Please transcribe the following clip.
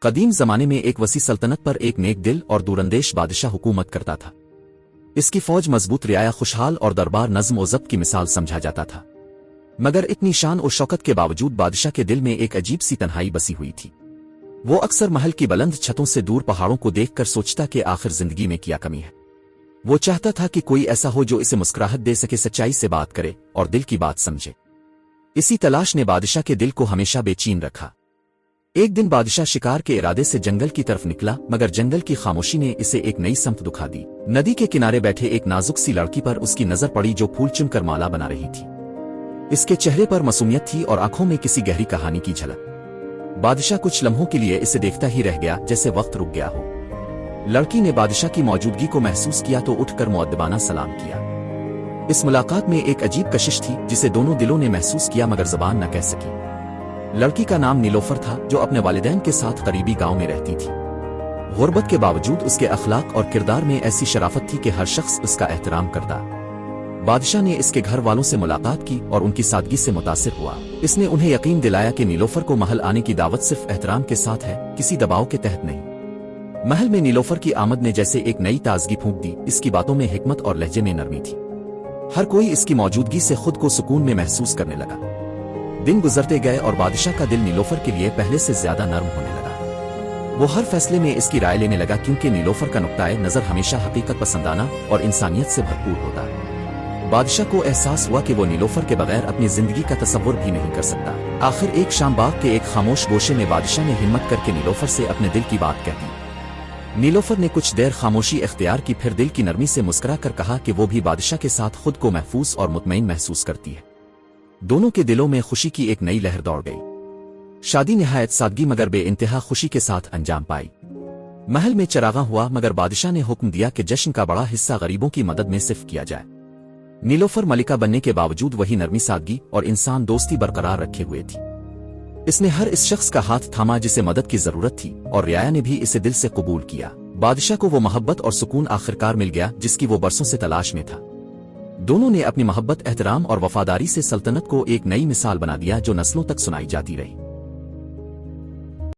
قدیم زمانے میں ایک وسیع سلطنت پر ایک نیک دل اور دوراندیش بادشاہ حکومت کرتا تھا۔ اس کی فوج مضبوط، رعایا خوشحال اور دربار نظم و ضبط کی مثال سمجھا جاتا تھا۔ مگر اتنی شان و شوکت کے باوجود بادشاہ کے دل میں ایک عجیب سی تنہائی بسی ہوئی تھی۔ وہ اکثر محل کی بلند چھتوں سے دور پہاڑوں کو دیکھ کر سوچتا کہ آخر زندگی میں کیا کمی ہے۔ وہ چاہتا تھا کہ کوئی ایسا ہو جو اسے مسکراہٹ دے سکے، سچائی سے بات کرے اور دل کی بات سمجھے۔ اسی تلاش نے بادشاہ کے دل کو ہمیشہ بے چین رکھا۔ ایک دن بادشاہ شکار کے ارادے سے جنگل کی طرف نکلا، مگر جنگل کی خاموشی نے اسے ایک نئی سمت دکھا دی۔ ندی کے کنارے بیٹھے ایک نازک سی لڑکی پر اس کی نظر پڑی جو پھول چن کر مالا بنا رہی تھی۔ اس کے چہرے پر معصومیت تھی اور آنکھوں میں کسی گہری کہانی کی جھلک۔ بادشاہ کچھ لمحوں کے لیے اسے دیکھتا ہی رہ گیا، جیسے وقت رک گیا ہو۔ لڑکی نے بادشاہ کی موجودگی کو محسوس کیا تو اٹھ کر مؤدبانہ سلام کیا۔ اس ملاقات میں ایک عجیب کشش تھی جسے دونوں دلوں نے محسوس کیا مگر زبان نہ کہہ سکی۔ لڑکی کا نام نیلوفر تھا، جو اپنے والدین کے ساتھ قریبی گاؤں میں رہتی تھی۔ غربت کے باوجود اس کے اخلاق اور کردار میں ایسی شرافت تھی کہ ہر شخص اس کا احترام کرتا۔ بادشاہ نے اس کے گھر والوں سے ملاقات کی اور ان کی سادگی سے متاثر ہوا۔ اس نے انہیں یقین دلایا کہ نیلوفر کو محل آنے کی دعوت صرف احترام کے ساتھ ہے، کسی دباؤ کے تحت نہیں۔ محل میں نیلوفر کی آمد نے جیسے ایک نئی تازگی پھونک دی۔ اس کی باتوں میں حکمت اور لہجے میں نرمی تھی۔ ہر کوئی اس کی موجودگی سے خود کو سکون میں محسوس کرنے لگا۔ دن گزرتے گئے اور بادشاہ کا دل نیلوفر کے لیے پہلے سے زیادہ نرم ہونے لگا۔ وہ ہر فیصلے میں اس کی رائے لینے لگا، کیونکہ نیلوفر کا نقطۂ نظر ہمیشہ حقیقت پسندانہ اور انسانیت سے بھرپور ہوتا ہے۔ بادشاہ کو احساس ہوا کہ وہ نیلوفر کے بغیر اپنی زندگی کا تصور بھی نہیں کر سکتا۔ آخر ایک شام باغ کے ایک خاموش گوشے میں بادشاہ نے ہمت کر کے نیلوفر سے اپنے دل کی بات کہہ دی۔ نیلوفر نے کچھ دیر خاموشی اختیار کی، پھر دل کی نرمی سے مسکرا کر کہا کہ وہ بھی بادشاہ کے ساتھ خود کو محفوظ اور مطمئن محسوس کرتی ہے۔ دونوں کے دلوں میں خوشی کی ایک نئی لہر دوڑ گئی۔ شادی نہایت سادگی مگر بے انتہا خوشی کے ساتھ انجام پائی۔ محل میں چراغاں ہوا، مگر بادشاہ نے حکم دیا کہ جشن کا بڑا حصہ غریبوں کی مدد میں صرف کیا جائے۔ نیلوفر ملکہ بننے کے باوجود وہی نرمی، سادگی اور انسان دوستی برقرار رکھے ہوئے تھی۔ اس نے ہر اس شخص کا ہاتھ تھاما جسے مدد کی ضرورت تھی، اور رعایا نے بھی اسے دل سے قبول کیا۔ بادشاہ کو وہ محبت اور سکون آخرکار مل گیا جس کی وہ برسوں سے تلاش میں تھا۔ دونوں نے اپنی محبت، احترام اور وفاداری سے سلطنت کو ایک نئی مثال بنا دیا جو نسلوں تک سنائی جاتی رہی۔